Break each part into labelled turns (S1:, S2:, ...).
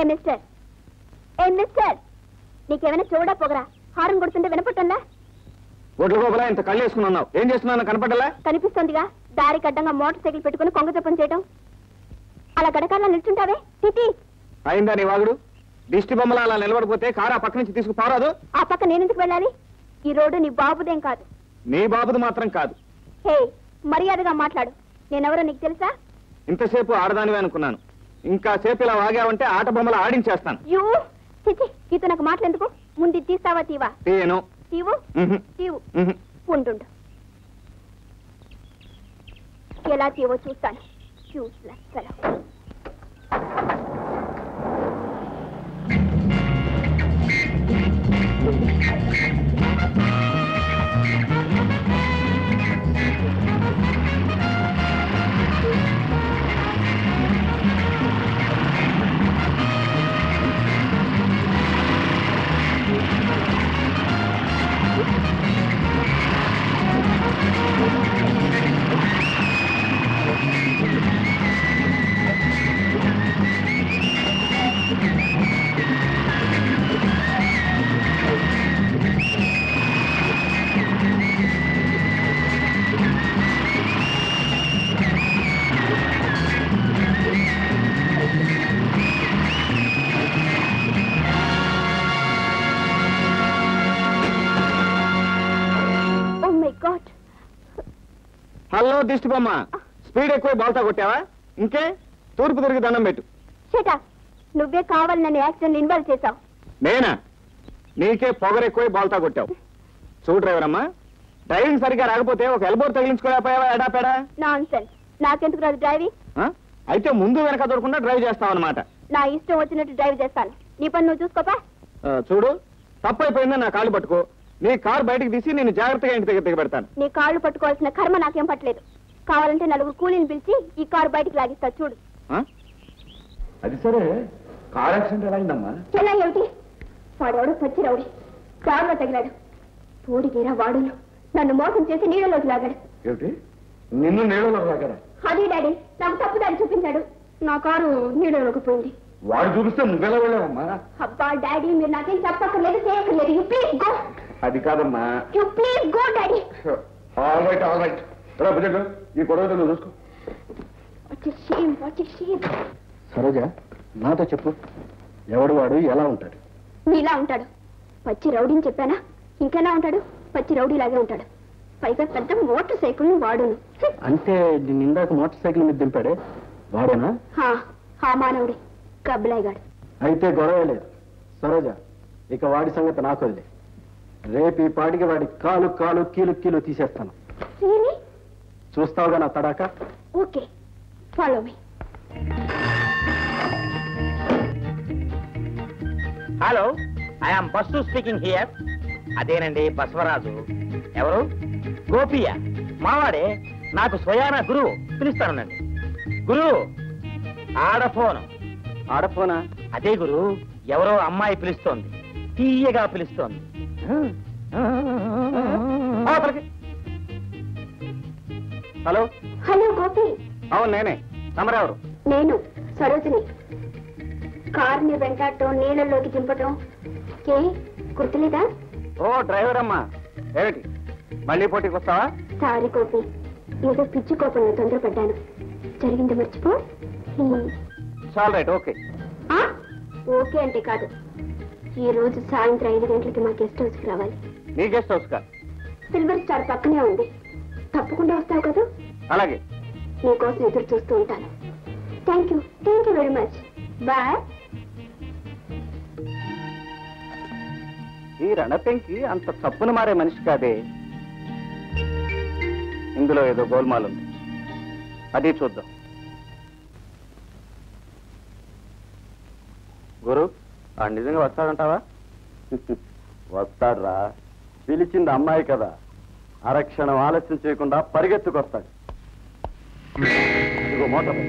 S1: ఏ mister ఏ mister నీకేమైనా చూడా పోగరా horn కొడుతుంటే వినపట్టంలా
S2: ఒడ్ల గోపలా ఇంత కళ్ళు వేసుకుని ఉన్నావు ఏం చేస్తున్నావు కనపడ్డలా
S1: కనిపిస్తుందిగా దారి కడ్డంగా మోటార్ సైకిల్ పెట్టుకుని కొంగ జపం చేయడం అలా గడకాల నిల్చుంటావే తిట్టి
S2: అయిందా నీ వాగుడు దిష్టి బొమ్మలా అలా నిలబడిపోతే కారు ఆ పక్క నుంచి తీసుకుపోరాదు
S1: ఆ పక్క నేనెందుకు వెళ్ళాలి ఈ రోడ్డు నీ బాబుదేం కాదు
S2: నీ బాబుది మాత్రం కాదు
S1: హే మర్యాదగా మాట్లాడు నేనెవరో నీకు తెలుసా
S2: ఇంతసేపు ఆడదానివే అనుకున్నాను ఇంకా సేపు ఇలా వాగావంటే ఆట బొమ్మలు ఆడించేస్తాను
S1: యూ చిచి ఇతను నాకు మాటలెందుకు ముందు తీస్తావా తీవా
S2: తీయను
S1: తీవు తీవు ఉండు ఎలా తీవో చూస్తాను చూస్లెస్ ఫెలో
S2: హలో దిష్టి బొమ్మ స్పీడ్ ఎక్కువ బాల్తా కొట్టావా ఇంకే తూర్పు తిరిగి దండం పెట్టు
S1: నువ్వే కావాలి నన్ను యాక్సిడెంట్ ఇన్వాల్వ్ చేశావు
S2: నేనా నీకే పొగరు ఎక్కువ బాల్తా కొట్టావు చూడు డ్రైవర్ అమ్మా డ్రైవింగ్ సరిగా రాకపోతే ఒక ఎల్బోర్ తగిలించుకోలేకపోయావా ఎడాపెడా
S1: నాన్సెన్స్ నాకెందుకు రాదు డ్రైవింగ్
S2: అయితే ముందు వెనక దొరకకుండా డ్రైవ్ చేస్తావన్నమాట
S1: నా ఇష్టం వచ్చినట్టు డ్రైవ్ చేస్తాను నీ పని నువ్వు చూసుకోపా
S2: చూడు తప్పైపోయిందని నా కాళ్ళు పట్టుకో నీ కారు బయటకు తీసి నేను జాగ్రత్తగా ఇంటి దగ్గర దిగబెడతాను
S1: నీ కాళ్ళు పట్టుకోవాల్సిన కర్మ నాకేం పట్టలేదు కావాలంటే నలుగురు కూలీని పిలిచి ఈ కారు బయటికి లాగిస్తా చూడు
S2: అది సరే కార్ యాక్సిడెంట్ ఎలా అయిందమ్మా
S1: ఎలా ఏమిటి వాడెవడు పచ్చి రౌడి కారులో తగిలాడు తోడిగేరా వాడును నన్ను మోసం చేసి నీళ్ళలోకి లాగాడు
S2: ఏమిటి నిన్ను నీళ్ళలో లాగారా
S1: అదే డాడీ నాకు తప్పు దారి చూపించాడు నా కారు నీళ్ళలోకి పోయింది
S2: వాడు చూపిస్తే నువ్వెలా వెళ్ళావమ్మా
S1: అబ్బా డాడీ మీరు నాకేం చెప్పక్కర్లేదు చేయక్కర్లేదు యూ ప్లీజ్ గో
S2: అది కాదమ్మా
S1: you please go daddy
S2: all right ఈ గొడవ నువ్వు చూసుకో సరోజ నాతో చెప్పు ఎవడు వాడు ఎలా ఉంటాడు
S1: నీలా ఉంటాడు పచ్చి రౌడీని చెప్పానా ఇంకెలా ఉంటాడు పచ్చి రౌడీలాగే ఉంటాడు పైగా పెద్ద మోటార్ సైకిల్ వాడును
S2: అంటే దీన్ని ఇందాక మోటార్ సైకిల్ మీద దింపాడే వాడేనా
S1: మానవుడి కబ్బలాయ్ గాడు
S2: అయితే గొడవ లేదు సరోజ ఇక వాడి సంగతి నాకు వదిలే రేపు ఈ పాటికి వాడి కాలు కాలు కీలు కీలు తీసేస్తాను చూస్తావుగా నా తడాక
S1: okay follow me
S3: hello I'm Basu speaking here అదేనండి బసవరాజు ఎవరు గోపియ మావాడే నాకు స్వయాన గురువు పిలుస్తానండి గురువు ఆడఫోనా అదే గురు ఎవరో అమ్మాయి పిలుస్తోంది తీయగా పిలుస్తోంది
S2: హలో
S1: హలో గోపి
S2: అవును నేనే తమరెవరు
S1: నేను సరోజిని కారుని వెంటాడటం నీళ్ళలోకి దింపటం ఏ గుర్తులేదా
S2: ఓ డ్రైవర్ అమ్మా ఏమిటి మళ్ళీ పోటీకి వస్తావా
S1: సారీ గోపి ఏదో పిచ్చి కోపంలో తొందరపడ్డాను జరిగింది మర్చిపో
S2: చాలా రైట్ ఓకే
S1: ఓకే అంటే కాదు ఈ రోజు సాయంత్రం 5 గంటలకి మా గెస్ట్ హౌస్కి రావాలి
S2: నీ గెస్ట్ హౌస్ కా
S1: సిల్వర్ స్టార్ పక్కనే ఉంది తప్పకుండా వస్తావు కదా
S2: అలాగే
S1: నీకోసం ఎదురు చూస్తూ ఉంటాను thank you very much bye
S2: ఈ రణపెంకి అంత తప్పున మారే మనిషి కాదే ఇందులో ఏదో గోల్మాల్ ఉంది అది చూద్దాం గురు ఆ నిజంగా వస్తాడంటావా వస్తాడ్రా పిలిచింది అమ్మాయి కదా అరక్షణం ఆలస్యం చేయకుండా పరిగెత్తుకొస్తాడు ఇదిగో మోటార్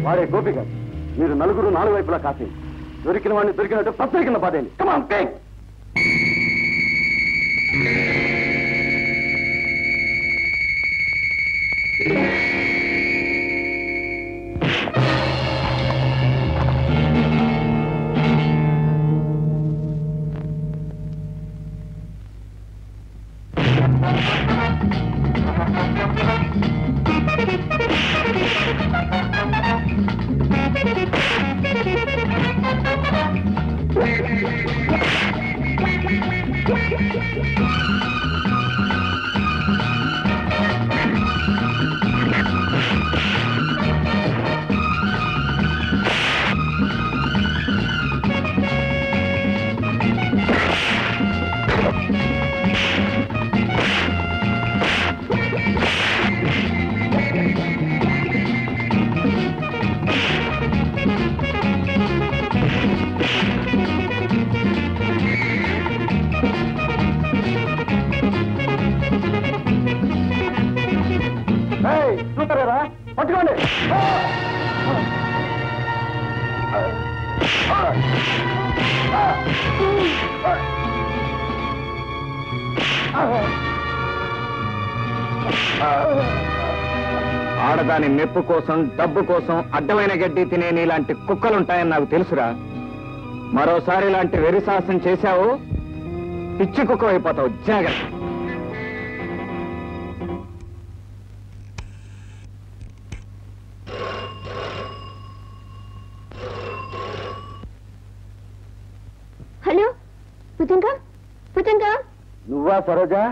S2: వాడే గోపి గారు మీరు నలుగురు 4 వైపులా కాపీ దొరికిన వాడిని దొరికినట్టు పత్రికల పదేయండి కమాన్ టేక్ పట్టుకోండి. ఆడదాని మెప్పు కోసం డబ్బు కోసం అడ్డమైన గడ్డి తినే నీలాంటి కుక్కలుంటాయని నాకు తెలుసురా. మరోసారి ఇలాంటి వెరిసాహసం చేశావు పిచ్చి కుక్క అయిపోతావు. జాగ్రత్త.
S1: హలో భుజంగం, భుజంగం.
S2: నువ్వా సరోజా?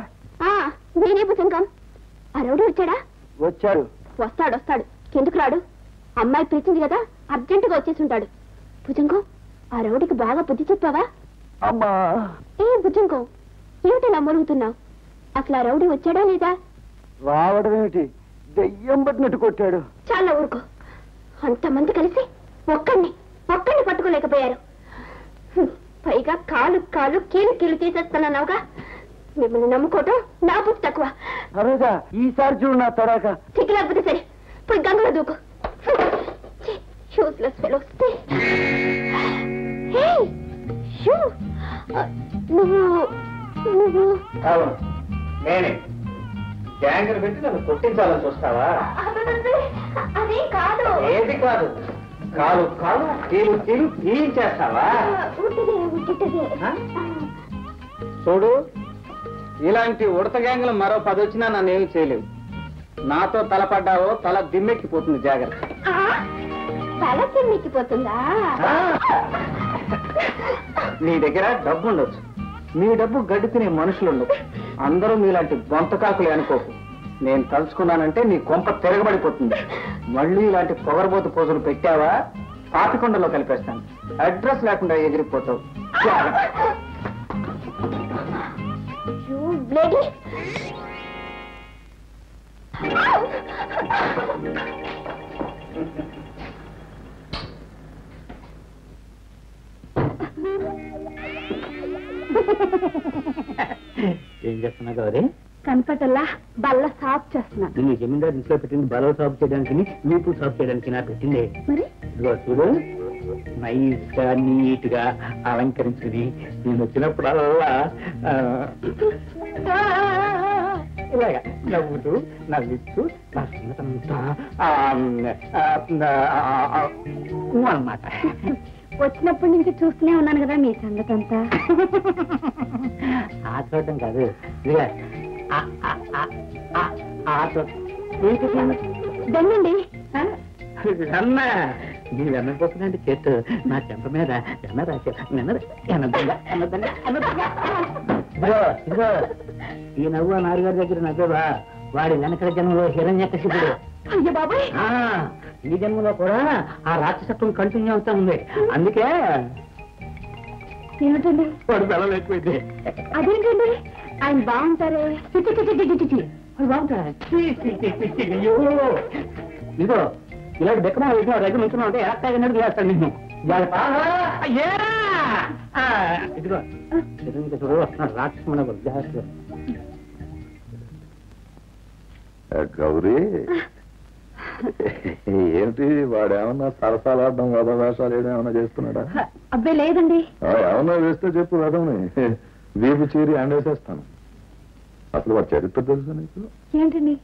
S1: నేనే భుజంగం. ఆ రౌడీ వచ్చాడా?
S2: వచ్చాడు.
S1: వస్తాడు. ఎందుకు రాడు? అమ్మాయి పిలిచింది కదా, అర్జెంటుగా వచ్చేసి ఉంటాడు. భుజంగం, ఆ రౌడీకి బాగా బుద్ధి చెప్పావా?
S2: అమ్మా.
S1: ఏ భుజంగం, ఏమిటి నమ్మలుగుతున్నావు? అసలు ఆ రౌడీ వచ్చాడా లేదా?
S2: రావడం ఏమిటి, దెయ్యం పట్టినట్టు కొట్టాడు.
S1: చాలా ఊరుకో. అంతమంది కలిసి ఒక్కడిని పట్టుకోలేకపోయారు. పైగా కాలు కీలు తీసేస్తున్నావుగా. మిమ్మల్ని నమ్ముకోవటం నా బుద్ధి తక్కువ.
S2: సరోజా, ఈసారి చూడు నా తడాక.
S1: చిక్కులేకపోతే సరే, పోయి గంగలో దూకు. Useless fellows. నువ్వు
S3: అవును, నేనే. గ్యాంగర్ పెట్టి నన్ను కొట్టించాలని చూస్తావా?
S1: అదే కాదు.
S3: ఏది కాదు, కాలు కీలు తీయించేస్తావా? చూడు, ఇలాంటి ఉడత గ్యాంగులు మరో 10 వచ్చినా నన్ను ఏమి చేయలేవు. నాతో తలపడ్డావో తల దిమ్మెక్కిపోతుంది. జాగ్రత్త.
S1: తల దిమ్మెక్కిపోతుందా?
S3: నీ దగ్గర డబ్బు ఉండొచ్చు, మీ డబ్బు గడ్డి తినే మనుషులు ఉండొచ్చు. అందరూ మీలాంటి బొంతకాకులే అనుకోకు. నేను తలుచుకున్నానంటే నీ కొంప తిరగబడిపోతుంది. మళ్ళీ ఇలాంటి పొగరబోతు పోజులు పెట్టావా, పాపికొండలో కలిపేస్తాను. అడ్రస్ లేకుండా ఎగిరిపోతావు. ఏం చేస్తున్నా గౌరీ?
S1: కనపటల్లా బల్ల సాఫ్ చేస్తున్నా.
S3: నేను జమీందారు ఇంట్లో పెట్టింది బలో సాఫ్ చేయడానికి, మీకు సాఫ్ చేయడానికి నా పెట్టింది.
S1: మరి
S3: ఇదిగో చూడు, నైస్ గా నీట్ గా అలంకరించింది. నేను వచ్చినప్పుడల్లా ఇలాగా నవ్వుతూ నవ్విస్తూ నా సంగతంతా అన్నమాట.
S1: వచ్చినప్పటి నుంచి చూస్తూనే ఉన్నాను కదా మీ సంగతి అంతా.
S3: ఆ చూడటం కాదు, ఇదిగా
S1: దండండి.
S3: అన్న నీ వెన్నపోతుందండి చెట్టు నా చెంప మీద ఎన్న రాశారు. ఇదిగో ఈ నవ్వు నారుగారి దగ్గర నవ్వేవా, వాడి వెనకల జన్మలో హిరణ్యకశిపుడు.
S1: అయ్య బాబాయ్,
S3: ఈ జన్మలో కూడా ఆ రాక్షసత్వం కంటిన్యూ అవుతా ఉంది. అందుకే
S1: ఏమిటండి
S3: వాడు బలం ఎక్కువైంది.
S1: అదేంటండి, ఆయన బాగుంటారే.
S3: వాడు బాగుంటారా? ఇదిగో ఇలాంటి బెక్కమా వేసిన దగ్గర నుంచున్నా ఉంటే ఎలాగన్నట్టు చేస్తాను నిన్ను. ఇదిగో చూడు, వస్తున్నాడు రాక్షసుడు. జాగ్రత్త.
S4: గౌరీ, ఏంటి వాడేమన్నా సరసాలాడడం వద వేషాలు ఏమన్నా చేస్తున్నాడా?
S1: అబ్బాయి లేదండి.
S4: ఏమన్నా వేస్తే చెప్పు వదవని వీపు చీరి అండేసేస్తాను. అసలు వాడి చరిత్ర తెలుసా నీకు?
S1: ఏంటండి?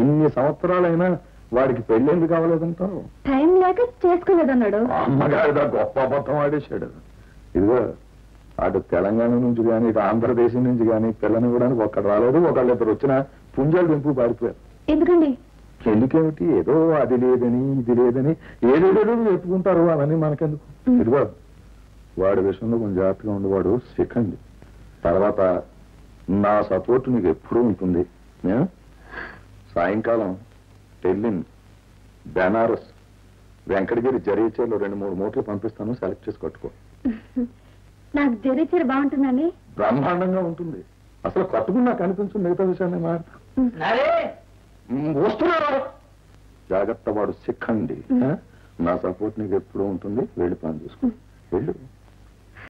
S4: ఇన్ని సంవత్సరాలైనా వాడికి పెళ్లి ఎందుకు కావలేదంటావు?
S1: టైం లేక చేసుకోలేదన్నాడు.
S4: అమ్మగారిదా గొప్ప అబద్ధం ఆడేశాడు. ఇదిగో అటు తెలంగాణ నుంచి కానీ ఇటు ఆంధ్రదేశం నుంచి కానీ పిల్లని కూడా ఒక్కడు రాలేదు. ఒకళ్ళిద్దరు వచ్చిన పుంజాలు దింపు పారిపోయారు.
S1: ఎందుకండి?
S4: ఎందుకేమిటి, ఏదో అది లేదని ఇది లేదని ఏదేదో చెప్పుకుంటారు. అవన్నీ మనకెందుకు? ఇదిగో వాడి విషయంలో కొంచెం జాగ్రత్తగా ఉండేవాడు. శిఖండి. తర్వాత నా సపోర్ట్ నీకు ఎప్పుడూ ఉంటుంది. సాయంకాలం ఢిల్లీని, బెనారస్, వెంకటగిరి జరీచీరలో 2-3 మూటలు పంపిస్తాను. సెలెక్ట్ చేసి కట్టుకో.
S1: నాకు జరీచీర బాగుంటుందండి.
S4: బ్రహ్మాండంగా ఉంటుంది. అసలు కట్టుకున్నా కనిపించు. మిగతా విషయాన్ని మాట్లాడతా. వస్తున్నారు. జాగ్రత్త, వాడు శిఖండి. నా సపోర్ట్ నీకు ఎప్పుడూ ఉంటుంది. వెళ్ళి పని చూసుకో. వెళ్ళు.